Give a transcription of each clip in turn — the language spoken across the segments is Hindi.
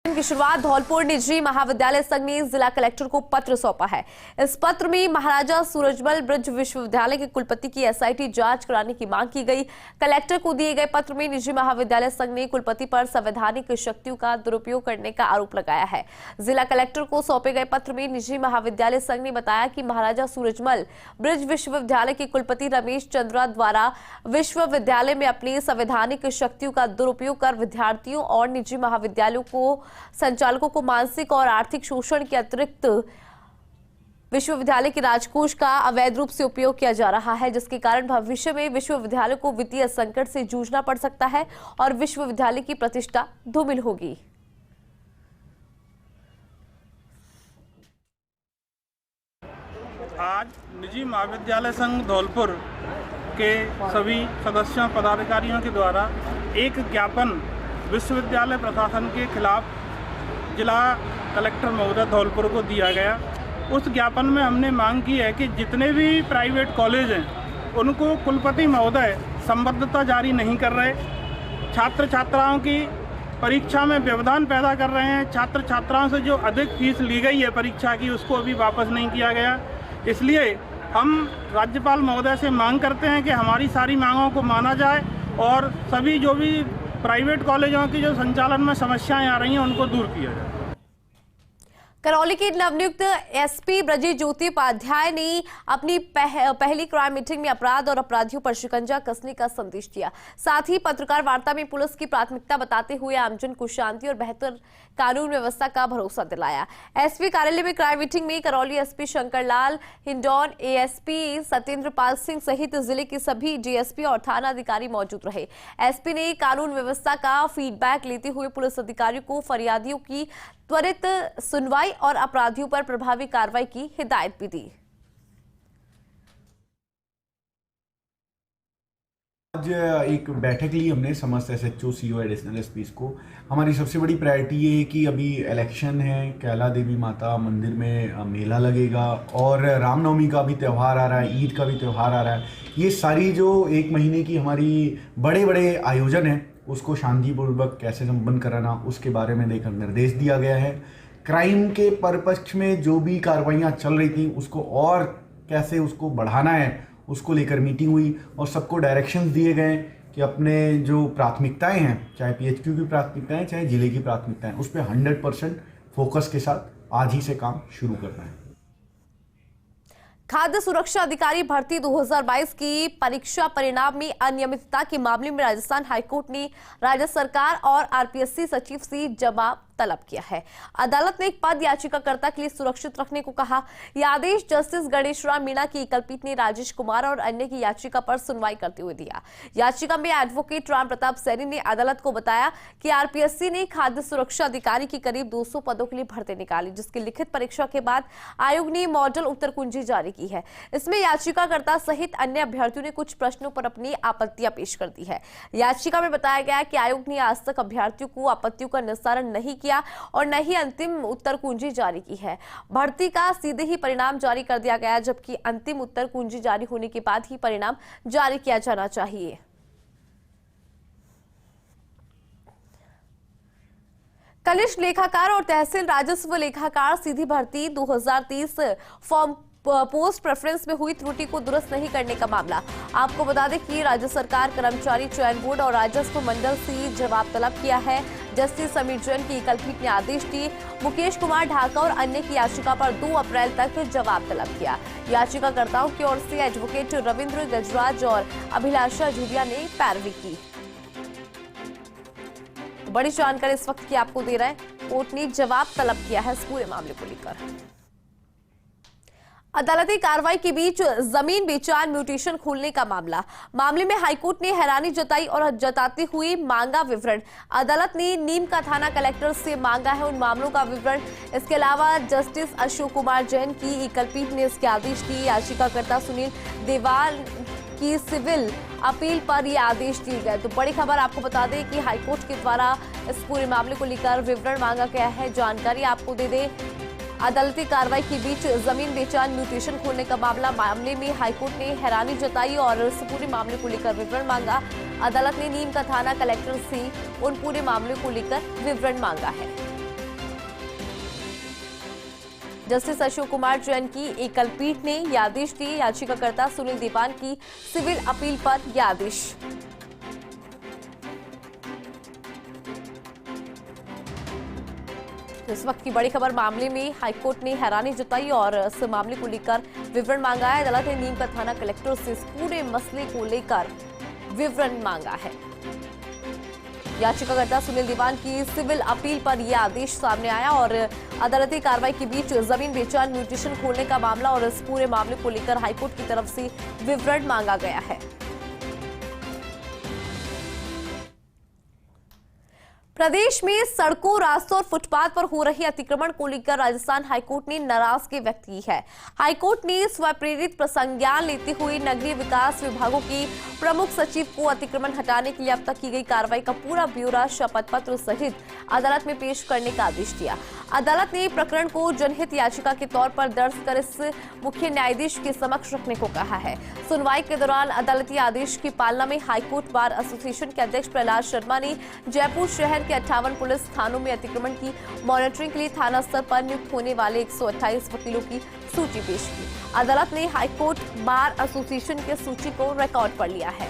की शुरुआत धौलपुर निजी महाविद्यालय संघ ने जिला कलेक्टर को पत्र सौंपा है। इस पत्र में महाराजा सूरजमल ब्रज विश्वविद्यालय के कुलपति की एसआईटी जांच कराने की मांग की गई। कलेक्टर को दिए गए पत्र में निजी महाविद्यालय संघ ने कुलपति पर संवैधानिक शक्तियों का दुरुपयोग करने का आरोप लगाया है। जिला कलेक्टर को सौंपे गए पत्र में निजी महाविद्यालय संघ ने बताया कि महाराजा सूरजमल ब्रज विश्वविद्यालय के कुलपति रमेश चंद्रा द्वारा विश्वविद्यालय में अपनी संवैधानिक शक्तियों का दुरुपयोग कर विद्यार्थियों और निजी महाविद्यालयों को संचालकों को मानसिक और आर्थिक शोषण के अतिरिक्त विश्वविद्यालय के राजकोष का अवैध रूप से उपयोग किया जा रहा है, जिसके कारण भविष्य में विश्वविद्यालय को वित्तीय संकट से जूझना पड़ सकता है और विश्वविद्यालय की प्रतिष्ठा धूमिल होगी। आज निजी महाविद्यालय संघ धौलपुर के सभी सदस्यों पदाधिकारियों के द्वारा एक ज्ञापन विश्वविद्यालय प्रशासन के खिलाफ जिला कलेक्टर महोदय धौलपुर को दिया गया। उस ज्ञापन में हमने मांग की है कि जितने भी प्राइवेट कॉलेज हैं उनको कुलपति महोदय संबद्धता जारी नहीं कर रहे, छात्र छात्राओं की परीक्षा में व्यवधान पैदा कर रहे हैं, छात्र छात्राओं से जो अधिक फीस ली गई है परीक्षा की उसको अभी वापस नहीं किया गया। इसलिए हम राज्यपाल महोदय से मांग करते हैं कि हमारी सारी मांगों को माना जाए और सभी जो भी प्राइवेट कॉलेजों की जो संचालन में समस्याएं आ रही हैं उनको दूर किया जाए। करौली के नवनियुक्त एसपी ब्रजेश ज्योति उपाध्याय ने अपनी पहली क्राइम मीटिंग में अपराध और अपराधियों पर शिकंजा कसने का संदेश दिया। साथ ही पत्रकार वार्ता में पुलिस की प्राथमिकता बताते हुए आमजन को शांति और बेहतर कानून व्यवस्था का भरोसा दिलाया। एसपी कार्यालय में क्राइम मीटिंग में करौली एसपी शंकरलाल, हिंडौन एएसपी सत्येंद्र पाल सिंह सहित जिले के सभी डीएसपी और थाना अधिकारी मौजूद रहे। एसपी ने कानून व्यवस्था का फीडबैक लेते हुए पुलिस अधिकारियों को फरियादियों की त्वरित सुनवाई और अपराधियों पर प्रभावी कार्रवाई की हिदायत भी दी। आज एक बैठक ली हमने समस्त एसएचओ, सीओ, एडिशनल एसपीज को। हमारी सबसे बड़ी प्रायोरिटी ये है कि अभी इलेक्शन है, कैला देवी माता मंदिर में मेला लगेगा और रामनवमी का भी त्यौहार आ रहा है, ईद का भी त्यौहार आ रहा है। ये सारी जो एक महीने की हमारी बड़े बड़े आयोजन हैं उसको शांतिपूर्वक कैसे संपन्न कराना उसके बारे में देकर निर्देश दिया गया है। क्राइम के परिपक्ष में जो भी कार्रवाइयाँ चल रही थी उसको और कैसे उसको बढ़ाना है उसको लेकर मीटिंग हुई और सबको डायरेक्शंस दिए गए कि अपने जो प्राथमिकताएं हैं, चाहे पीएचक्यू की प्राथमिकताएं चाहे जिले की प्राथमिकताएं, उस पर 100% फोकस के साथ आज ही से काम शुरू करना है। खाद्य सुरक्षा अधिकारी भर्ती 2022 की परीक्षा परिणाम में अनियमितता के मामले में राजस्थान हाईकोर्ट ने राज्य सरकार और आरपीएससी सचिव से जवाब तलब किया है। अदालत ने एक पद याचिकाकर्ता के लिए सुरक्षित रखने को कहा। यह आदेश जस्टिस गणेशराम मीणा की एकलपीठ ने राजेश कुमार और अन्य की याचिका पर सुनवाई करते हुए दिया। याचिका में एडवोकेट राम प्रताप सैनी ने अदालत को बताया कि आरपीएससी ने खाद्य सुरक्षा अधिकारी की करीब 200 पदों के लिए भर्ती निकाली, जिसकी लिखित परीक्षा के बाद आयोग ने मॉडल उत्तर कुंजी जारी की है। इसमें याचिकाकर्ता सहित अन्य अभ्यर्थियों ने कुछ प्रश्नों पर अपनी आपत्तियां पेश कर दी है। याचिका में बताया गया कि आयोग ने आज तक अभ्यर्थियों को आपत्तियों का निस्तारण नहीं किया और न ही अंतिम उत्तर कुंजी जारी की है। भर्ती का सीधे ही परिणाम जारी कर दिया गया, जबकि अंतिम उत्तर कुंजी जारी होने के बाद ही परिणाम जारी किया जाना चाहिए। कनिष्ठ लेखाकार और तहसील राजस्व लेखाकार सीधी भर्ती 2030 फॉर्म पोस्ट प्रेफरेंस में हुई त्रुटि को दुरुस्त नहीं करने का मामला। आपको बता दें कि राज्य सरकार कर्मचारी चयन बोर्ड और राजस्व मंडल से जवाब तलब किया है। जस्टिस समीर जैन की एकलपीठ ने आदेश दिए। मुकेश कुमार ढाका और अन्य की याचिका पर 2 अप्रैल तक जवाब तलब किया। याचिकाकर्ताओं की ओर से एडवोकेट रविंद्र गजराज और अभिलाषा झुरिया ने पैरवी की। बड़ी जानकारी इस वक्त की आपको दे रहे हैं। कोर्ट ने जवाब तलब किया है इस पूरे मामले को लेकर। अदालती कार्रवाई के बीच जमीन बेचान म्यूटेशन खोलने का मामले में हाईकोर्ट ने हैरानी जताई और जताते हुए मांगा विवरण। अदालत ने नीम का थाना कलेक्टर से मांगा है उन मामलों का विवरण। इसके अलावा जस्टिस अशोक कुमार जैन की एकलपीठ ने इसके आदेश दिए। याचिकाकर्ता सुनील देवाल की सिविल अपील पर यह आदेश दिए गए। तो बड़ी खबर आपको बता दें कि हाईकोर्ट के द्वारा इस पूरे मामले को लेकर विवरण मांगा गया है। जानकारी आपको दे दें, अदालती कार्रवाई के बीच जमीन बेचान म्यूटेशन खोलने का मामले में हाईकोर्ट ने हैरानी जताई और इस पूरे मामले को लेकर विवरण मांगा। अदालत ने नीम का थाना कलेक्टर से उन पूरे मामले को लेकर विवरण मांगा है। जस्टिस अशोक कुमार जैन की एकल पीठ ने यह आदेश दिए। याचिकाकर्ता सुनील दीवान की सिविल अपील पर यह आदेश। इस वक्त की बड़ी खबर मामले में हाईकोर्ट ने हैरानी जताई और इस मामले को लेकर विवरण मांगा है। अदालत ने नीम का थाना कलेक्टर से इस पूरे मसले को लेकर विवरण मांगा है। याचिकाकर्ता सुनील दीवान की सिविल अपील पर यह आदेश सामने आया और अदालती कार्रवाई के बीच जमीन बेचान म्यूटेशन खोलने का मामला और इस पूरे मामले को लेकर हाईकोर्ट की तरफ से विवरण मांगा गया है। प्रदेश में सड़कों, रास्तों और फुटपाथ पर हो रहे अतिक्रमण को लेकर राजस्थान हाईकोर्ट ने नाराजगी व्यक्त की है। हाईकोर्ट ने स्वप्रेरित प्रसंज्ञान लेते हुए नगरीय विकास विभागों के प्रमुख सचिव को अतिक्रमण हटाने के लिए अब तक की गई कार्रवाई का पूरा ब्यौरा शपथ पत्र सहित अदालत में पेश करने का आदेश दिया। अदालत ने प्रकरण को जनहित याचिका के तौर पर दर्ज कर इस मुख्य न्यायाधीश के समक्ष रखने को कहा है। सुनवाई के दौरान अदालती आदेश की पालना में हाईकोर्ट बार एसोसिएशन के अध्यक्ष प्रहलाद शर्मा ने जयपुर शहर के 58 पुलिस थानों में अतिक्रमण की मॉनिटरिंग के लिए थाना स्तर पर नियुक्त होने वाले 128 वकीलों की सूची पेश की। अदालत ने हाईकोर्ट बार एसोसिएशन की सूची को रिकॉर्ड पर लिया है।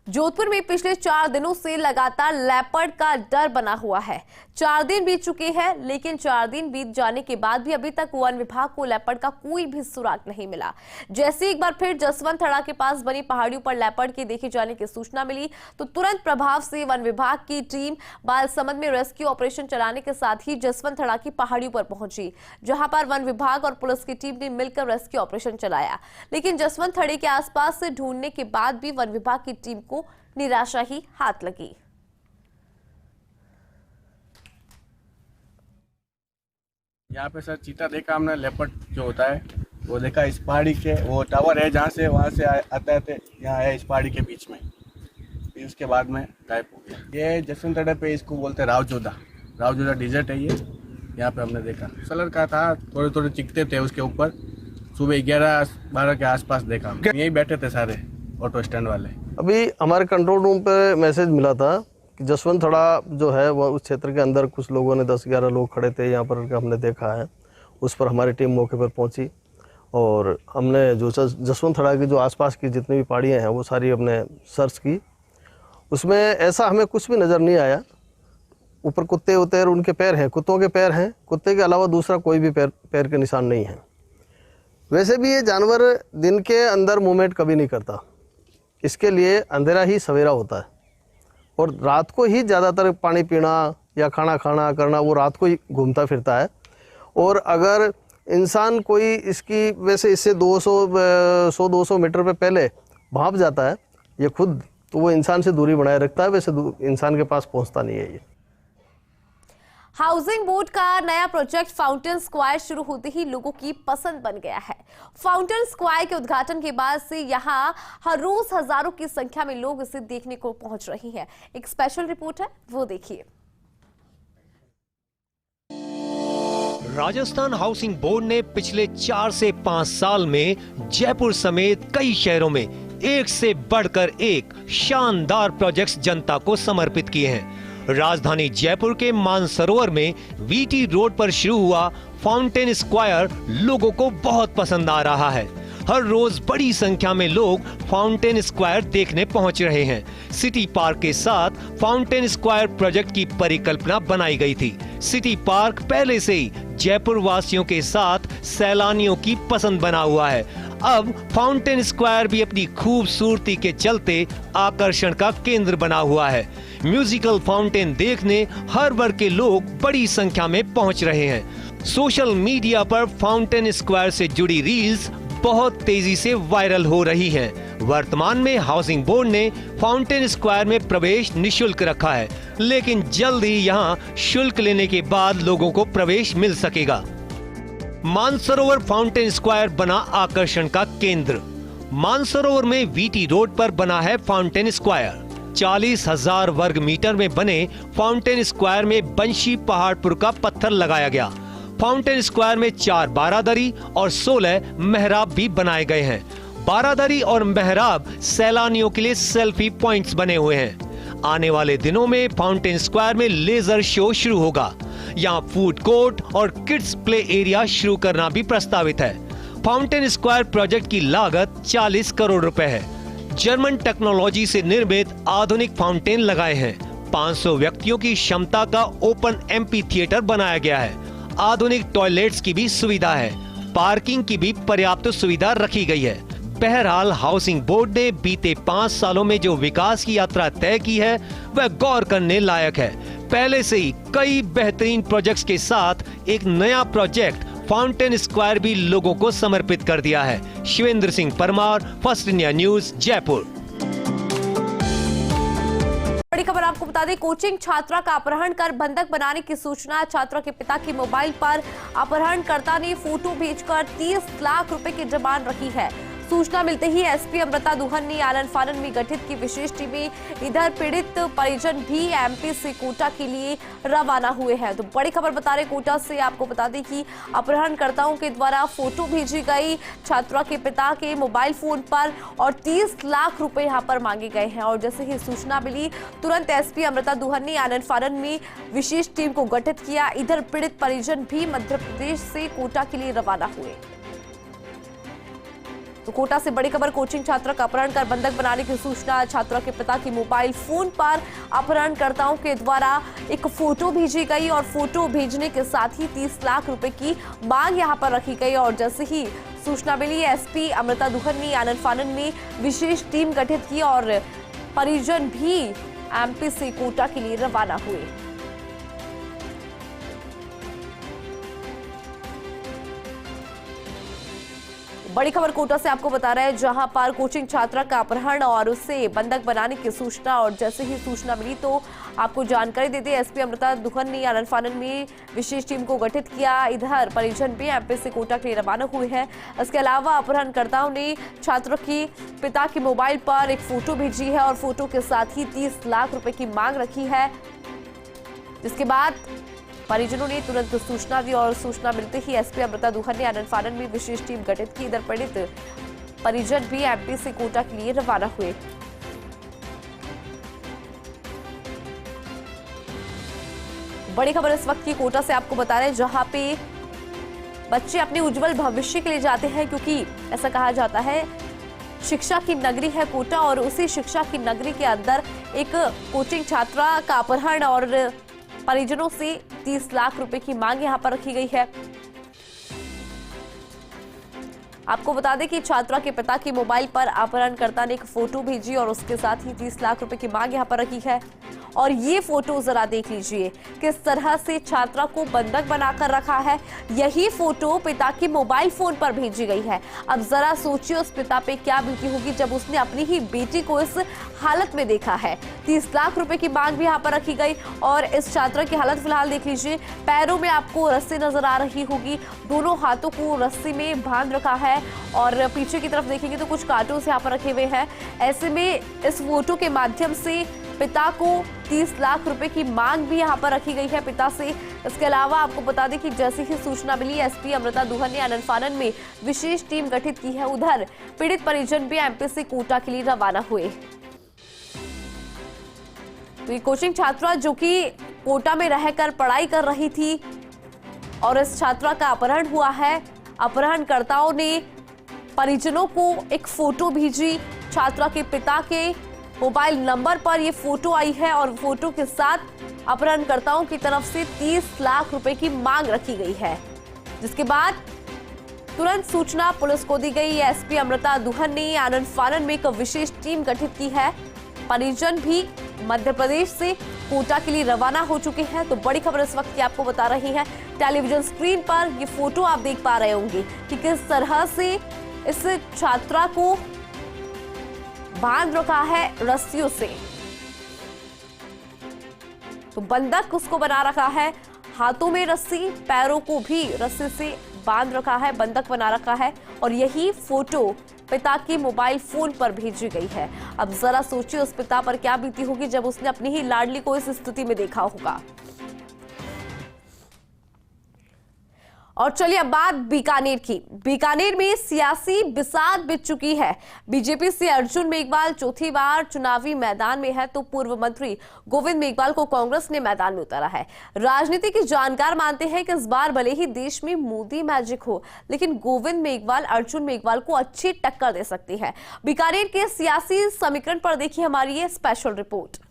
जोधपुर में पिछले 4 दिनों से लगातार लेपर्ड का डर बना हुआ है। 4 दिन बीत चुके हैं, लेकिन 4 दिन बीत जाने के बाद भी अभी तक वन विभाग को लेपर्ड का कोई भी सुराग नहीं मिला। जैसे एक बार फिर जसवंत थड़ा के पास बनी पहाड़ियों पर लेपर्ड के देखे जाने की सूचना मिली तो तुरंत प्रभाव से वन विभाग की टीम बालसमंद में रेस्क्यू ऑपरेशन चलाने के साथ ही जसवंत थड़ा की पहाड़ियों पर पहुंची, जहां पर वन विभाग और पुलिस की टीम ने मिलकर रेस्क्यू ऑपरेशन चलाया। लेकिन जसवंत थड़े के आसपास से ढूंढने के बाद भी वन विभाग की टीम को निराशा ही हाथ लगी। यहाँ पे सर चीता देखा हमने, लेपर्ड जो होता है वो देखा इस पहाड़ी के, वो टावर है जहाँ से वहाँ से आते आते यहाँ है इस पहाड़ी के बीच में, फिर उसके बाद में गायब हो गया। ये जसवंत थड़े पे इसको बोलते हैं रावजोदा डिजर्ट है ये। यहाँ पे हमने देखा सलर का था, थोड़े थोड़े चिकते थे उसके ऊपर। सुबह 11-12 के आसपास देखा, यहीं बैठे थे सारे ऑटो स्टैंड वाले। अभी हमारे कंट्रोल रूम पे मैसेज मिला था कि जसवंत थड़ा जो है वो उस क्षेत्र के अंदर कुछ लोगों ने 10-11 लोग खड़े थे यहाँ पर, हमने देखा है। उस पर हमारी टीम मौके पर पहुंची और हमने जो जसवंत थड़ा की जो आसपास की जितनी भी पहाड़ियाँ हैं वो सारी हमने सर्च की। उसमें ऐसा हमें कुछ भी नज़र नहीं आया। ऊपर कुत्ते होते हैं, उनके पैर हैं, कुत्तों के पैर हैं, कुत्ते के अलावा दूसरा कोई भी पैर के निशान नहीं है। वैसे भी ये जानवर दिन के अंदर मूवमेंट कभी नहीं करता, इसके लिए अंधेरा ही सवेरा होता है और रात को ही ज़्यादातर पानी पीना या खाना खाना करना वो रात को ही घूमता फिरता है। और अगर इंसान कोई इसकी वैसे इससे 100-200 मीटर पे पहले भाप जाता है ये खुद, तो वो इंसान से दूरी बनाए रखता है, वैसे इंसान के पास पहुंचता नहीं है ये। हाउसिंग बोर्ड का नया प्रोजेक्ट फाउंटेन स्क्वायर शुरू होते ही लोगों की पसंद बन गया है। फाउंटेन स्क्वायर के उद्घाटन के बाद से यहां हर रोज हजारों की संख्या में लोग इसे देखने को पहुंच रहे हैं। एक स्पेशल रिपोर्ट है, वो देखिए। राजस्थान हाउसिंग बोर्ड ने पिछले 4 से 5 साल में जयपुर समेत कई शहरों में एक से बढ़कर एक शानदार प्रोजेक्ट्स जनता को समर्पित किए हैं। राजधानी जयपुर के मानसरोवर में वीटी रोड पर शुरू हुआ फाउंटेन स्क्वायर लोगों को बहुत पसंद आ रहा है। हर रोज बड़ी संख्या में लोग फाउंटेन स्क्वायर देखने पहुंच रहे हैं। सिटी पार्क के साथ फाउंटेन स्क्वायर प्रोजेक्ट की परिकल्पना बनाई गई थी। सिटी पार्क पहले से ही जयपुर वासियों के साथ सैलानियों की पसंद बना हुआ है। अब फाउंटेन स्क्वायर भी अपनी खूबसूरती के चलते आकर्षण का केंद्र बना हुआ है। म्यूजिकल फाउंटेन देखने हर वर्ग के लोग बड़ी संख्या में पहुंच रहे हैं। सोशल मीडिया पर फाउंटेन स्क्वायर से जुड़ी रील्स बहुत तेजी से वायरल हो रही हैं। वर्तमान में हाउसिंग बोर्ड ने फाउंटेन स्क्वायर में प्रवेश निशुल्क रखा है, लेकिन जल्द ही यहां शुल्क लेने के बाद लोगों को प्रवेश मिल सकेगा। मानसरोवर फाउंटेन स्क्वायर बना आकर्षण का केंद्र। मानसरोवर में वीटी रोड पर बना है फाउंटेन स्क्वायर। 40,000 वर्ग मीटर में बने फाउंटेन स्क्वायर में बंशी पहाड़पुर का पत्थर लगाया गया। फाउंटेन स्क्वायर में 4 बारादरी और 16 मेहराब भी बनाए गए हैं। बारादरी और मेहराब सैलानियों के लिए सेल्फी पॉइंट्स बने हुए हैं। आने वाले दिनों में फाउंटेन स्क्वायर में लेजर शो शुरू होगा। यहाँ फूड कोर्ट और किड्स प्ले एरिया शुरू करना भी प्रस्तावित है। फाउंटेन स्क्वायर प्रोजेक्ट की लागत 40 करोड़ रुपए है। जर्मन टेक्नोलॉजी से निर्मित आधुनिक फाउंटेन लगाए हैं। 500 व्यक्तियों की क्षमता का ओपन एम्पी थिएटर बनाया गया है। आधुनिक टॉयलेट्स की भी सुविधा है। पार्किंग की भी पर्याप्त सुविधा रखी गई है। बहरहाल हाउसिंग बोर्ड ने बीते 5 सालों में जो विकास की यात्रा तय की है वह गौर करने लायक है। पहले से ही कई बेहतरीन प्रोजेक्ट्स के साथ एक नया प्रोजेक्ट फाउंटेन स्क्वायर भी लोगों को समर्पित कर दिया है। Shivendra Singh Parmar, first India news, Jaipur. बड़ी खबर आपको बता दें, कोचिंग छात्रा का अपहरण कर बंधक बनाने की सूचना। छात्रा के पिता के मोबाइल पर अपहरणकर्ता ने फोटो भेजकर 30 लाख रुपए की डिमांड रखी है। सूचना मिलते ही एसपी अमृता दुहन ने आनन फानन में गठित की विशेष टीमें इधर पीड़ित परिजन भी एमपी से कोटा के लिए रवाना हुए हैं। तो बड़ी खबर बता रहे कोटा से आपको बता दें कि अपहरणकर्ताओं के द्वारा फोटो भेजी गई छात्रा के पिता के मोबाइल फोन पर और 30 लाख रुपए यहां पर मांगे गए हैं। और जैसे ही सूचना मिली तुरंत एसपी अमृता दुहन ने आनन फानन में विशेष टीम को गठित किया। इधर पीड़ित परिजन भी मध्य प्रदेश से कोटा के लिए रवाना हुए। तो कोटा से बड़ी खबर, कोचिंग छात्रा का अपहरण कर बंधक बनाने की सूचना। छात्रा के पिता के मोबाइल फोन पर अपहरणकर्ताओं के द्वारा एक फोटो भेजी गई और फोटो भेजने के साथ ही 30 लाख रुपए की मांग यहां पर रखी गई। और जैसे ही सूचना मिली एसपी अमृता दुहन ने आनन फानन में विशेष टीम गठित की और परिजन भी एमपी से कोटा के लिए रवाना हुए। बड़ी खबर कोटा से आपको बता रहे हैं, जहां पर कोचिंग छात्रा का अपहरण और उसे बंधक बनाने की सूचना। और जैसे ही सूचना मिली तो आपको जानकारी देते एसपी अमृता दुहन ने आनन फानन में विशेष टीम को गठित किया। इधर परिजन भी एमपी से कोटा के लिए रवाना हुए हैं। इसके अलावा अपहरणकर्ताओं ने छात्रों की पिता के मोबाइल पर एक फोटो भेजी है और फोटो के साथ ही 30 लाख रुपए की मांग रखी है, जिसके बाद परिजनों ने तुरंत सूचना दी और सूचना मिलते ही एसपी अमृता दुहन ने आनन फानन में विशेष टीम गठित की। इधर पीड़ित परिजन भी एमपी से कोटा के लिए रवाना हुए। बड़ी खबर इस वक्त की कोटा से आपको बता रहे हैं, जहां पे बच्चे अपने उज्जवल भविष्य के लिए जाते हैं, क्योंकि ऐसा कहा जाता है शिक्षा की नगरी है कोटा। और उसी शिक्षा की नगरी के अंदर एक कोचिंग छात्रा का अपहरण और परिजनों से 30 लाख रुपए की मांग यहां पर रखी गई है। आपको बता दें कि छात्रा के पिता के मोबाइल पर अपहरणकर्ता ने एक फोटो भेजी और उसके साथ ही 30 लाख रुपए की मांग यहां पर रखी है। और ये फोटो जरा देख लीजिए किस तरह से छात्रा को बंधक बनाकर रखा है। यही फोटो पिता के मोबाइल फोन पर भेजी गई है। अब जरा सोचिए उस पिता पे क्या बीती होगी जब उसने अपनी ही बेटी को इस हालत में देखा है। 30 लाख रुपए की मांग भी यहाँ पर रखी गई। और इस छात्रा की हालत फिलहाल देख लीजिए, पैरों में आपको रस्सी नजर आ रही होगी, दोनों हाथों को रस्सी में बांध रखा है और पीछे की तरफ देखेंगे तो कुछ कार्टून्स यहाँ पर रखे हुए हैं। ऐसे में इस फोटो के माध्यम से पिता को 30 लाख रुपए की मांग भी यहां पर रखी गई है पिता से। इसके अलावा आपको बता दें कि जैसे ही सूचना मिली एसपी अमृता दुहन ने आनन फानन में विशेष टीम गठित की है। उधर पीड़ित परिजन भी एमपी से कोटा के लिए रवाना हुए। तो ये कोचिंग छात्रा जो कि कोटा में रहकर पढ़ाई कर रही थी और इस छात्रा का अपहरण हुआ है। अपहरणकर्ताओं ने परिजनों को एक फोटो भेजी, छात्रा के पिता के मोबाइल नंबर पर यह फोटो आई है और फोटो के साथ अपहरणकर्ताओं की तरफ से 30 लाख रुपए की मांग रखी गई है, जिसके बाद तुरंत सूचना पुलिस को दी गई। एसपी अमृता दुहन ने आनन फानन में एक विशेष टीम गठित की है। परिजन भी मध्य प्रदेश से कोटा के लिए रवाना हो चुके हैं। तो बड़ी खबर इस वक्त की आपको बता रही है, टेलीविजन स्क्रीन पर ये फोटो आप देख पा रहे होंगे कि किस तरह से इस छात्रा को बांध रखा है रस्सियों से। तो बंधक उसको बना रखा है, हाथों में रस्सी, पैरों को भी रस्सी से बांध रखा है, बंधक बना रखा है। और यही फोटो पिता के मोबाइल फोन पर भेजी गई है। अब जरा सोचिए उस पिता पर क्या बीती होगी जब उसने अपनी ही लाडली को इस स्थिति में देखा होगा। और चलिए अब बात बीकानेर की। बीकानेर में सियासी बिसात बिछ चुकी है। बीजेपी से अर्जुन मेघवाल चौथी बार चुनावी मैदान में है तो पूर्व मंत्री गोविंद मेघवाल को कांग्रेस ने मैदान में उतारा है। राजनीति के जानकार मानते हैं कि इस बार भले ही देश में मोदी मैजिक हो, लेकिन गोविंद मेघवाल अर्जुन मेघवाल को अच्छी टक्कर दे सकती है। बीकानेर के सियासी समीकरण पर देखिए हमारी ये स्पेशल रिपोर्ट।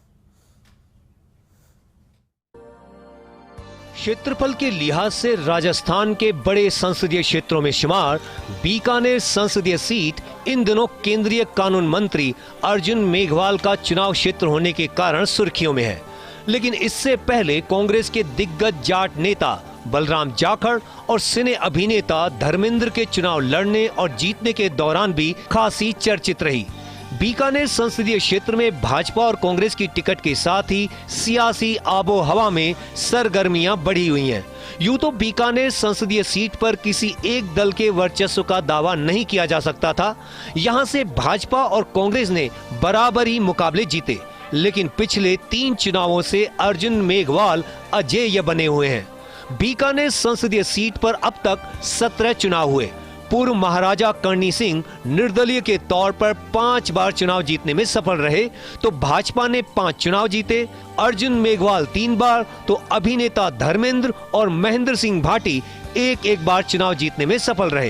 क्षेत्रफल के लिहाज से राजस्थान के बड़े संसदीय क्षेत्रों में शुमार बीकानेर संसदीय सीट इन दिनों केंद्रीय कानून मंत्री अर्जुन मेघवाल का चुनाव क्षेत्र होने के कारण सुर्खियों में है। लेकिन इससे पहले कांग्रेस के दिग्गज जाट नेता बलराम जाखड़ और सिने अभिनेता धर्मेंद्र के चुनाव लड़ने और जीतने के दौरान भी खासी चर्चित रही। बीकानेर संसदीय क्षेत्र में भाजपा और कांग्रेस की टिकट के साथ ही सियासी आबो हवा में सरगर्मियां बढ़ी हुई हैं। यूं तो बीकानेर संसदीय सीट पर किसी एक दल के वर्चस्व का दावा नहीं किया जा सकता था। यहां से भाजपा और कांग्रेस ने बराबरी मुकाबले जीते, लेकिन पिछले 3 चुनावों से अर्जुन मेघवाल अजेय बने हुए हैं। बीकानेर संसदीय सीट पर अब तक 17 चुनाव हुए। पूर्व महाराजा करणी सिंह निर्दलीय के तौर पर 5 बार चुनाव जीतने में सफल रहे तो भाजपा ने 5 चुनाव जीते। अर्जुन मेघवाल 3 बार तो अभिनेता धर्मेंद्र और महेंद्र सिंह भाटी एक बार चुनाव जीतने में सफल रहे।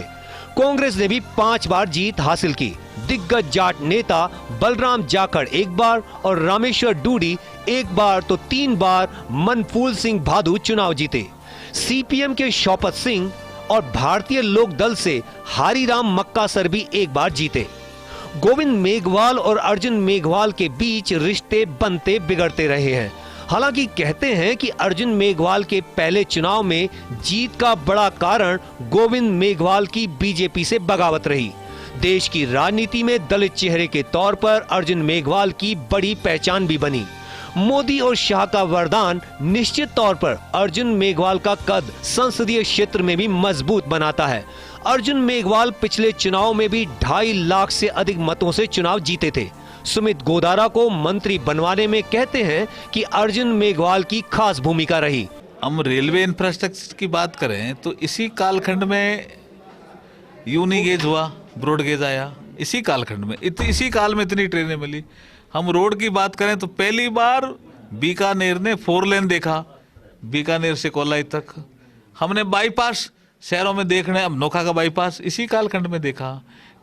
कांग्रेस ने भी 5 बार जीत हासिल की। दिग्गज जाट नेता बलराम जाखड़ 1 बार और रामेश्वर डूडी 1 बार तो 3 बार मनफूल सिंह भादु चुनाव जीते। सीपीएम के शौकत सिंह और भारतीय लोक दल से हारीराम मक्कासर भी 1 बार जीते। गोविंद मेघवाल और अर्जुन मेघवाल के बीच रिश्ते बनते बिगड़ते रहे हैं। हालांकि कहते हैं कि अर्जुन मेघवाल के पहले चुनाव में जीत का बड़ा कारण गोविंद मेघवाल की बीजेपी से बगावत रही। देश की राजनीति में दलित चेहरे के तौर पर अर्जुन मेघवाल की बड़ी पहचान भी बनी। मोदी और शाह का वरदान निश्चित तौर पर अर्जुन मेघवाल का कद संसदीय क्षेत्र में भी मजबूत बनाता है। अर्जुन मेघवाल पिछले चुनाव में भी 2.5 लाख से अधिक मतों से चुनाव जीते थे। सुमित गोदारा को मंत्री बनवाने में कहते हैं कि अर्जुन मेघवाल की खास भूमिका रही। हम रेलवे इंफ्रास्ट्रक्चर की बात करें तो इसी कालखंड में यूनिगेज हुआ, ब्रॉडगेज आया। इसी कालखंड में इसी काल में इतनी ट्रेनें मिली। हम रोड की बात करें तो पहली बार बीकानेर ने 4 लेन देखा, बीकानेर से कोलाई तक। हमने बाईपास शहरों में देखने, अब नोखा का बाईपास इसी कालखंड में देखा।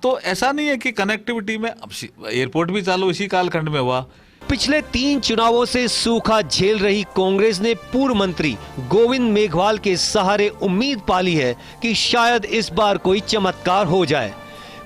तो ऐसा नहीं है कि कनेक्टिविटी में, अब एयरपोर्ट भी चालू इसी कालखंड में हुआ। पिछले 3 चुनावों से सूखा झेल रही कांग्रेस ने पूर्व मंत्री गोविंद मेघवाल के सहारे उम्मीद पाली है कि शायद इस बार कोई चमत्कार हो जाए।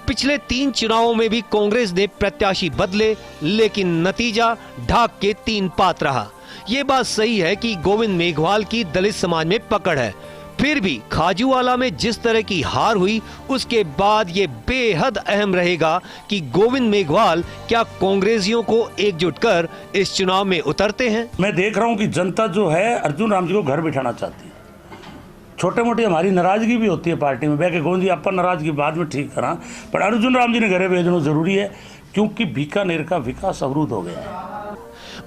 पिछले 3 चुनावों में भी कांग्रेस ने प्रत्याशी बदले, लेकिन नतीजा ढाक के 3 पात रहा। ये बात सही है कि गोविंद मेघवाल की दलित समाज में पकड़ है, फिर भी खाजूवाला में जिस तरह की हार हुई उसके बाद ये बेहद अहम रहेगा कि गोविंद मेघवाल क्या कांग्रेसियों को एकजुट कर इस चुनाव में उतरते हैं। मैं देख रहा हूं कि जनता जो है अर्जुन राम जी को घर बिठाना चाहती है। छोटे मोटी हमारी नाराजगी भी होती है पार्टी में, बैके गोविंद जी अपन नाराजगी बाद में ठीक करा, पर अर्जुन राम जी ने घरे भेजना जरूरी है क्योंकि बीकानेर का विकास अवरुद्ध हो गया है।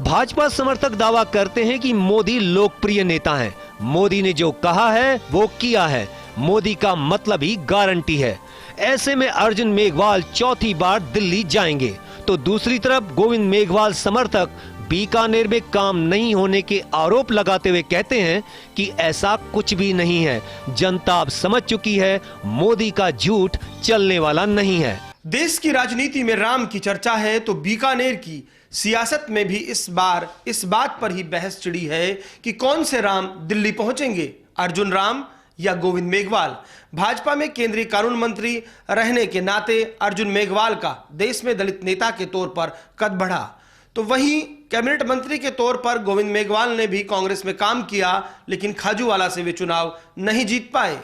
भाजपा समर्थक दावा करते हैं कि मोदी लोकप्रिय नेता हैं। मोदी ने जो कहा है वो किया है। मोदी का मतलब ही गारंटी है। ऐसे में अर्जुन मेघवाल 4थी बार दिल्ली जाएंगे तो दूसरी तरफ गोविंद मेघवाल समर्थक बीकानेर में काम नहीं होने के आरोप लगाते हुए कहते हैं कि ऐसा कुछ भी नहीं है। जनता अब समझ चुकी है मोदी का झूठ चलने वाला नहीं है। देश की राजनीति में राम की चर्चा है तो बीकानेर की सियासत में भी इस बार इस बात पर ही बहस छिड़ी है कि कौन से राम दिल्ली पहुंचेंगे, अर्जुन राम या गोविंद मेघवाल। भाजपा में केंद्रीय कानून मंत्री रहने के नाते अर्जुन मेघवाल का देश में दलित नेता के तौर पर कद बढ़ा, तो वहीं कैबिनेट मंत्री के तौर पर गोविंद मेघवाल ने भी कांग्रेस में काम किया, लेकिन खाजूवाला से वे चुनाव नहीं जीत पाए।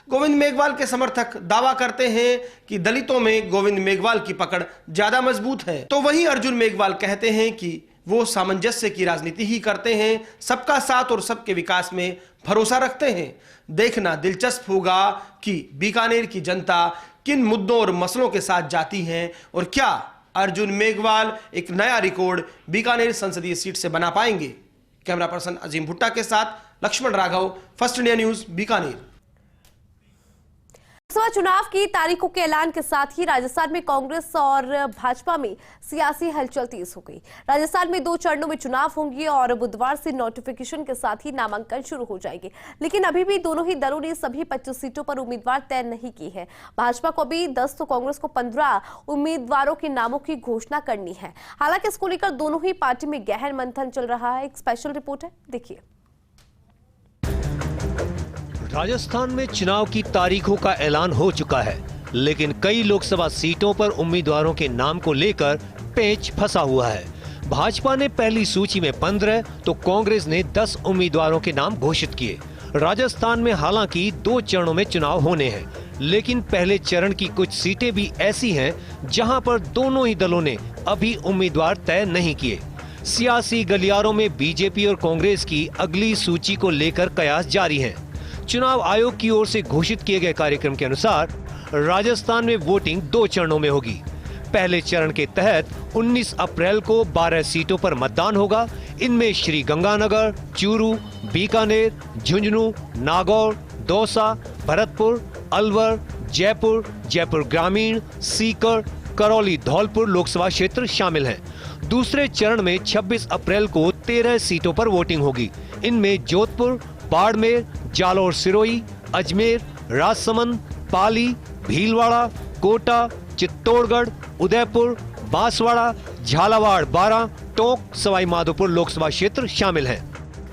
गोविंद मेघवाल के समर्थक दावा करते हैं कि दलितों में गोविंद मेघवाल की पकड़ ज्यादा मजबूत है, तो वहीं अर्जुन मेघवाल कहते हैं कि वो सामंजस्य की राजनीति ही करते हैं, सबका साथ और सबके विकास में भरोसा रखते हैं। देखना दिलचस्प होगा कि बीकानेर की जनता किन मुद्दों और मसलों के साथ जाती है और क्या अर्जुन मेघवाल एक नया रिकॉर्ड बीकानेर संसदीय सीट से बना पाएंगे। कैमरा पर्सन अजीम भुट्टा के साथ Lakshman Raghav, first India news, Bikaner. Lok Sabha चुनाव की तारीखों के ऐलान के साथ ही राजस्थान में कांग्रेस और भाजपा में सियासी हलचल तेज हो गई। राजस्थान में 2 चरणों में चुनाव होंगे और बुधवार से नोटिफिकेशन के साथ ही नामांकन शुरू हो जाएंगे। लेकिन अभी भी दोनों ही दलों ने सभी 25 सीटों पर उम्मीदवार तय नहीं की है। भाजपा को भी 10 तो कांग्रेस को 15 उम्मीदवारों के नामों की घोषणा करनी है। हालांकि इसको लेकर दोनों ही पार्टी में गहन मंथन चल रहा है। एक स्पेशल रिपोर्ट है, देखिए। राजस्थान में चुनाव की तारीखों का ऐलान हो चुका है, लेकिन कई लोकसभा सीटों पर उम्मीदवारों के नाम को लेकर पेच फंसा हुआ है। भाजपा ने पहली सूची में 15 तो कांग्रेस ने 10 उम्मीदवारों के नाम घोषित किए। राजस्थान में हालांकि 2 चरणों में चुनाव होने हैं, लेकिन पहले चरण की कुछ सीटें भी ऐसी हैं जहां पर दोनों ही दलों ने अभी उम्मीदवार तय नहीं किए। सियासी गलियारों में बीजेपी और कांग्रेस की अगली सूची को लेकर कयास जारी है। चुनाव आयोग की ओर से घोषित किए गए कार्यक्रम के अनुसार राजस्थान में वोटिंग 2 चरणों में होगी। पहले चरण के तहत 19 अप्रैल को 12 सीटों पर मतदान होगा। इनमें श्री गंगानगर, चूरू, बीकानेर, झुंझुनू, नागौर, दौसा, भरतपुर, अलवर, जयपुर, जयपुर ग्रामीण, सीकर, करौली, धौलपुर लोकसभा क्षेत्र शामिल हैं। दूसरे चरण में 26 अप्रैल को 13 सीटों पर वोटिंग होगी। इनमें जोधपुर, बाड़मेर, जालौर सिरोही, अजमेर, राजसमंद, पाली, भीलवाड़ा, कोटा, चित्तौड़गढ़, उदयपुर, बांसवाड़ा, झालावाड़, बारां, टोंक, सवाई माधोपुर लोकसभा क्षेत्र शामिल हैं।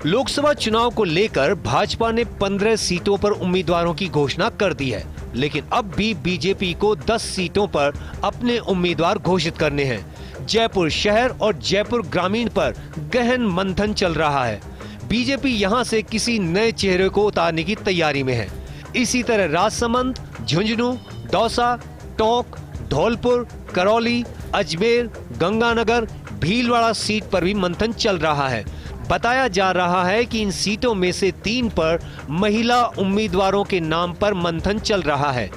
लोकसभा चुनाव को लेकर भाजपा ने 15 सीटों पर उम्मीदवारों की घोषणा कर दी है, लेकिन अब भी बीजेपी को 10 सीटों पर अपने उम्मीदवार घोषित करने हैं। जयपुर शहर और जयपुर ग्रामीण पर गहन मंथन चल रहा है। बीजेपी यहां से किसी नए चेहरे को उतारने की तैयारी में है। इसी तरह राजसमंद, झुंझुनू, दौसा, टोंक, धौलपुर, करौली, अजमेर, गंगानगर, भीलवाड़ा सीट पर भी मंथन चल रहा है। बताया जा रहा है कि इन सीटों में से 3 पर महिला उम्मीदवारों के नाम पर मंथन चल रहा है।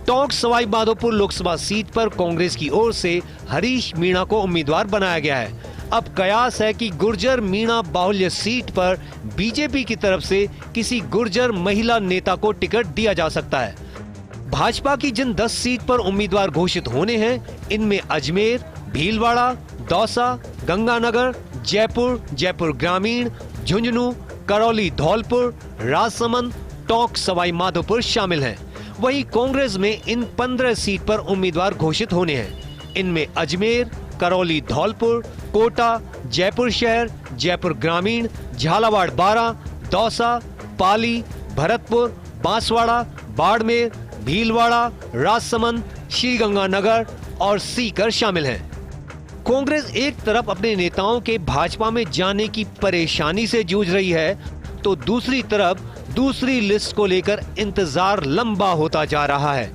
टोंक सवाई माधोपुर लोकसभा सीट पर कांग्रेस की ओर से हरीश मीणा को उम्मीदवार बनाया गया है। अब कयास है कि गुर्जर मीणा बाहुल्य सीट पर बीजेपी की तरफ से किसी गुर्जर महिला नेता को टिकट दिया जा सकता है। भाजपा की जिन 10 सीट पर उम्मीदवार घोषित होने हैं, इनमें अजमेर, भीलवाड़ा, दौसा, गंगानगर, जयपुर, जयपुर ग्रामीण, झुंझुनू, करौली, धौलपुर, राजसमंद, टोंक, सवाई माधोपुर शामिल हैं। वहीं कांग्रेस में इन 15 सीट पर उम्मीदवार घोषित होने हैं। इनमें अजमेर, करौली, धौलपुर, कोटा, जयपुर शहर, जयपुर ग्रामीण, झालावाड़, बारां, दौसा, पाली, भरतपुर, बांसवाड़ा, बाड़मेर, भीलवाड़ा, राजसमंद, श्रीगंगानगर और सीकर शामिल हैं। कांग्रेस एक तरफ अपने नेताओं के भाजपा में जाने की परेशानी से जूझ रही है, तो दूसरी तरफ दूसरी लिस्ट को लेकर इंतजार लंबा होता जा रहा है।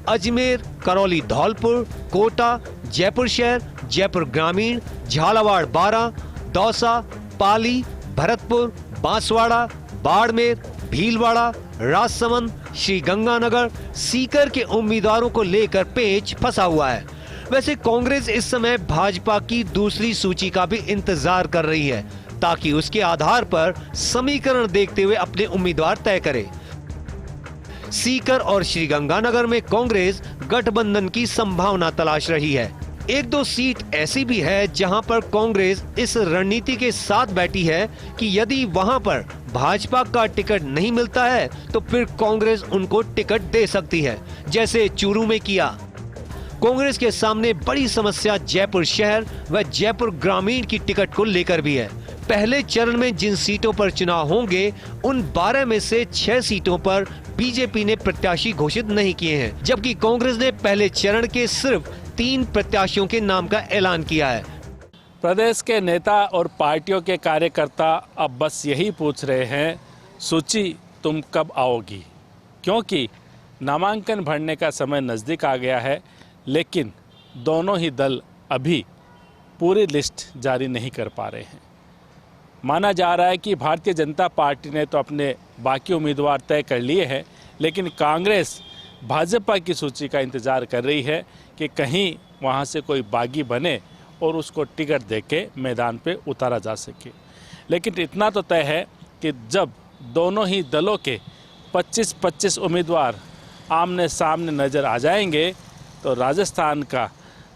अजमेर, करौली, धौलपुर, कोटा, जयपुर शहर, जयपुर ग्रामीण, झालावाड़, बारां, दौसा, पाली, भरतपुर, बांसवाड़ा, बाड़मेर, भीलवाड़ा, राजसमंद, श्रीगंगानगर, सीकर के उम्मीदवारों को लेकर पेच फंसा हुआ है। वैसे कांग्रेस इस समय भाजपा की दूसरी सूची का भी इंतजार कर रही है, ताकि उसके आधार पर समीकरण देखते हुए अपने उम्मीदवार तय करे। सीकर और श्रीगंगानगर में कांग्रेस गठबंधन की संभावना तलाश रही है। 1-2 सीट ऐसी भी है जहां पर कांग्रेस इस रणनीति के साथ बैठी है कि यदि वहां पर भाजपा का टिकट नहीं मिलता है तो फिर कांग्रेस उनको टिकट दे सकती है, जैसे चूरू में किया। कांग्रेस के सामने बड़ी समस्या जयपुर शहर व जयपुर ग्रामीण की टिकट को लेकर भी है। पहले चरण में जिन सीटों पर चुनाव होंगे, उन 12 में से 6 सीटों पर बीजेपी ने प्रत्याशी घोषित नहीं किए हैं, जबकि कांग्रेस ने पहले चरण के सिर्फ 3 प्रत्याशियों के नाम का ऐलान किया है। प्रदेश के नेता और पार्टियों के कार्यकर्ता अब बस यही पूछ रहे हैं, सूची तुम कब आओगी, क्योंकि नामांकन भरने का समय नज़दीक आ गया है। लेकिन दोनों ही दल अभी पूरी लिस्ट जारी नहीं कर पा रहे हैं। माना जा रहा है कि भारतीय जनता पार्टी ने तो अपने बाकी उम्मीदवार तय कर लिए हैं, लेकिन कांग्रेस भाजपा की सूची का इंतज़ार कर रही है कि कहीं वहां से कोई बागी बने और उसको टिकट देके मैदान पे उतारा जा सके। लेकिन इतना तो तय है कि जब दोनों ही दलों के 25-25 उम्मीदवार आमने सामने नज़र आ जाएंगे तो राजस्थान का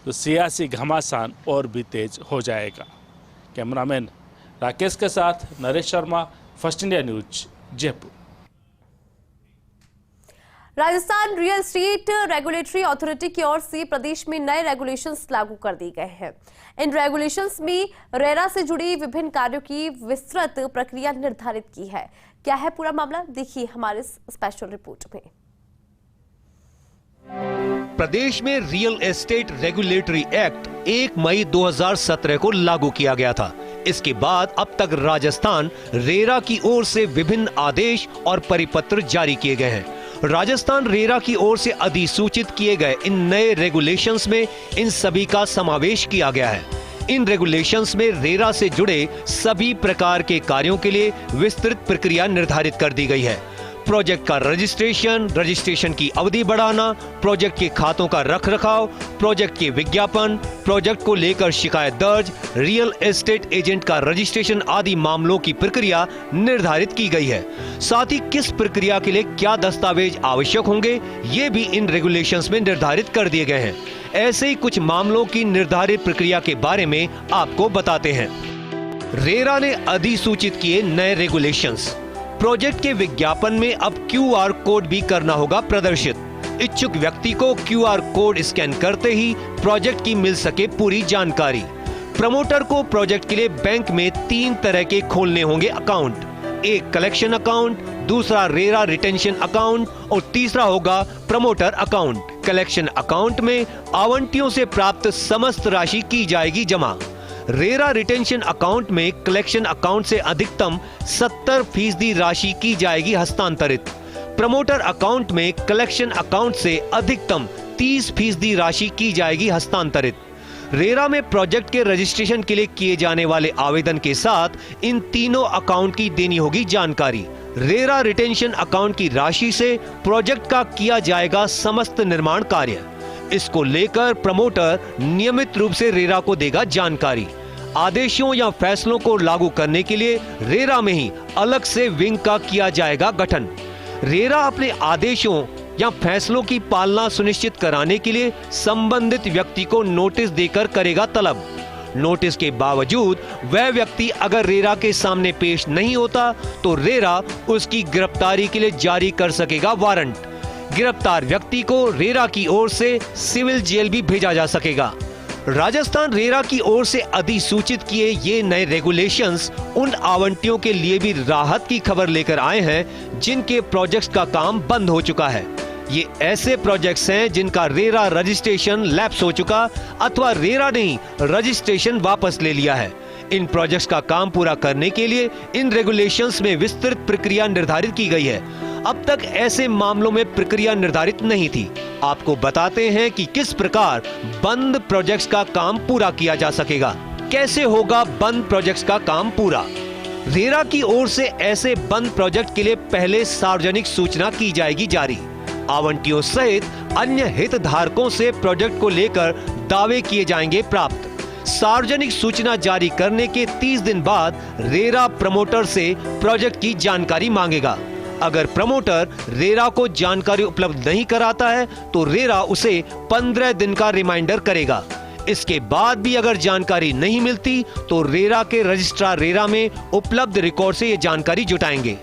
जो सियासी घमासान और भी तेज हो जाएगा। कैमरामैन राकेश के साथ Naresh Sharma, first India news, Jaipur. Rajasthan real estate regulatory authority की ओर से प्रदेश में नए रेगुलेशंस लागू कर दिए गए हैं। इन रेगुलेशंस में रेरा से जुड़ी विभिन्न कार्यों की विस्तृत प्रक्रिया निर्धारित की है। क्या है पूरा मामला, देखिए हमारे स्पेशल रिपोर्ट में। प्रदेश में रियल एस्टेट रेगुलेटरी एक्ट 1 मई 2017 को लागू किया गया था। इसके बाद अब तक राजस्थान रेरा की ओर से विभिन्न आदेश और परिपत्र जारी किए गए हैं। राजस्थान रेरा की ओर से अधिसूचित किए गए इन नए रेगुलेशंस में इन सभी का समावेश किया गया है। इन रेगुलेशंस में रेरा से जुड़े सभी प्रकार के कार्यों के लिए विस्तृत प्रक्रिया निर्धारित कर दी गई है। प्रोजेक्ट का रजिस्ट्रेशन की अवधि बढ़ाना, प्रोजेक्ट के खातों का रखरखाव, प्रोजेक्ट के विज्ञापन, प्रोजेक्ट को लेकर शिकायत दर्ज, रियल एस्टेट एजेंट का रजिस्ट्रेशन आदि मामलों की प्रक्रिया निर्धारित की गई है। साथ ही किस प्रक्रिया के लिए क्या दस्तावेज आवश्यक होंगे, ये भी इन रेगुलेशंस में निर्धारित कर दिए गए हैं। ऐसे ही कुछ मामलों की निर्धारित प्रक्रिया के बारे में आपको बताते हैं। रेरा ने अधिसूचित किए नए रेगुलेशंस। प्रोजेक्ट के विज्ञापन में अब QR कोड भी करना होगा प्रदर्शित। इच्छुक व्यक्ति को QR कोड स्कैन करते ही प्रोजेक्ट की मिल सके पूरी जानकारी। प्रमोटर को प्रोजेक्ट के लिए बैंक में 3 तरह के खोलने होंगे अकाउंट। एक कलेक्शन अकाउंट, दूसरा रेरा रिटेंशन अकाउंट और तीसरा होगा प्रमोटर अकाउंट। कलेक्शन अकाउंट में आवंटियों से प्राप्त समस्त राशि की जाएगी जमा। रेरा रिटेंशन अकाउंट में कलेक्शन अकाउंट से अधिकतम 70% राशि की जाएगी हस्तांतरित। प्रमोटर अकाउंट में कलेक्शन अकाउंट से अधिकतम 30% राशि की जाएगी हस्तांतरित। रेरा में प्रोजेक्ट के रजिस्ट्रेशन के लिए किए जाने वाले आवेदन के साथ इन तीनों अकाउंट की देनी होगी जानकारी। रेरा रिटेंशन अकाउंट की राशि से प्रोजेक्ट का किया जाएगा समस्त निर्माण कार्य। इसको लेकर प्रमोटर नियमित रूप से रेरा को देगा जानकारी। आदेशों या फैसलों को लागू करने के लिए रेरा में ही अलग से विंग का किया जाएगा गठन। रेरा अपने आदेशों या फैसलों की पालना सुनिश्चित कराने के लिए संबंधित व्यक्ति को नोटिस देकर करेगा तलब। नोटिस के बावजूद वह व्यक्ति अगर रेरा के सामने पेश नहीं होता तो रेरा उसकी गिरफ्तारी के लिए जारी कर सकेगा वारंट। गिरफ्तार व्यक्ति को रेरा की ओर से सिविल जेल भी भेजा जा सकेगा। राजस्थान रेरा की ओर से अधिसूचित किए ये नए रेगुलेशंस उन आवंटियों के लिए भी राहत की खबर लेकर आए हैं जिनके प्रोजेक्ट्स का काम बंद हो चुका है। ये ऐसे प्रोजेक्ट्स हैं जिनका रेरा रजिस्ट्रेशन लैप्स हो चुका अथवा रेरा ने ही रजिस्ट्रेशन वापस ले लिया है। इन प्रोजेक्ट्स का काम पूरा करने के लिए इन रेगुलेशंस में विस्तृत प्रक्रिया निर्धारित की गई है। अब तक ऐसे मामलों में प्रक्रिया निर्धारित नहीं थी। आपको बताते हैं कि किस प्रकार बंद प्रोजेक्ट्स का काम पूरा किया जा सकेगा। कैसे होगा बंद प्रोजेक्ट्स का काम पूरा? रेरा की ओर से ऐसे बंद प्रोजेक्ट के लिए पहले सार्वजनिक सूचना की जाएगी जारी। आवंटियों सहित अन्य हितधारकों से प्रोजेक्ट को लेकर दावे किए जाएंगे प्राप्त। सार्वजनिक सूचना जारी करने के 30 दिन बाद रेरा प्रमोटर से प्रोजेक्ट की जानकारी मांगेगा। अगर प्रमोटर रेरा को जानकारी उपलब्ध नहीं कराता है तो रेरा उसे 15 दिन का रिमाइंडर करेगा। इसके बाद भी अगर जानकारी नहीं मिलती तो रेरा के रजिस्ट्रार रेरा में उपलब्ध रिकॉर्ड से ये जानकारी जुटाएंगे।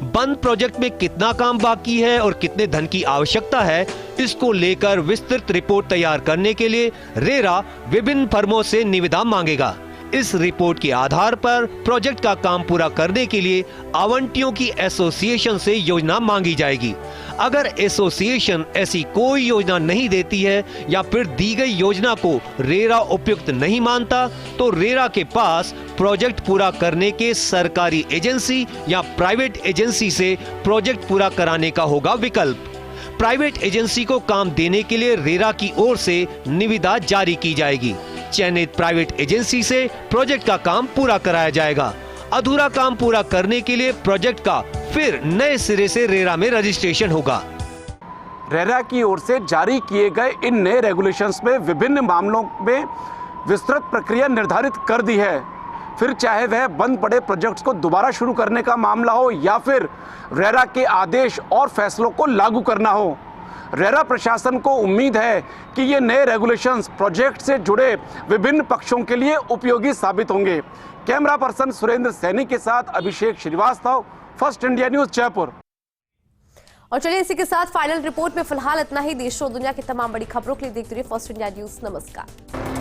बंद प्रोजेक्ट में कितना काम बाकी है और कितने धन की आवश्यकता है, इसको लेकर विस्तृत रिपोर्ट तैयार करने के लिए रेरा विभिन्न फर्मों से निविदा मांगेगा। इस रिपोर्ट के आधार पर प्रोजेक्ट का काम पूरा करने के लिए आवंटियों की एसोसिएशन से योजना मांगी जाएगी। अगर एसोसिएशन ऐसी कोई योजना नहीं देती है या फिर दी गई योजना को रेरा उपयुक्त नहीं मानता तो रेरा के पास प्रोजेक्ट पूरा करने के सरकारी एजेंसी या प्राइवेट एजेंसी से प्रोजेक्ट पूरा कराने का होगा विकल्प। प्राइवेट एजेंसी को काम देने के लिए रेरा की ओर से निविदा जारी की जाएगी। चयनित प्राइवेट एजेंसी से प्रोजेक्ट का काम पूरा कराया जाएगा। अधूरा काम पूरा करने के लिए प्रोजेक्ट का फिर नए सिरे से रेरा में रजिस्ट्रेशन होगा। रेरा की ओर से जारी किए गए इन नए रेगुलेशंस में विभिन्न मामलों में विस्तृत प्रक्रिया निर्धारित कर दी है। फिर चाहे वह बंद पड़े प्रोजेक्ट्स को दोबारा शुरू करने का मामला हो या फिर रेरा के आदेश और फैसलों को लागू करना हो, रेरा प्रशासन को उम्मीद है कि ये नए रेगुलेशंस प्रोजेक्ट से जुड़े विभिन्न पक्षों के लिए उपयोगी साबित होंगे। कैमरा पर्सन सुरेंद्र सैनी के साथ Abhishek Srivastava, first India news, Jaipur. और चलिए इसी के साथ फाइनल रिपोर्ट में फिलहाल इतना ही। देश और दुनिया की तमाम बड़ी खबरों के लिए देखते रहिए फर्स्ट इंडिया न्यूज। नमस्कार।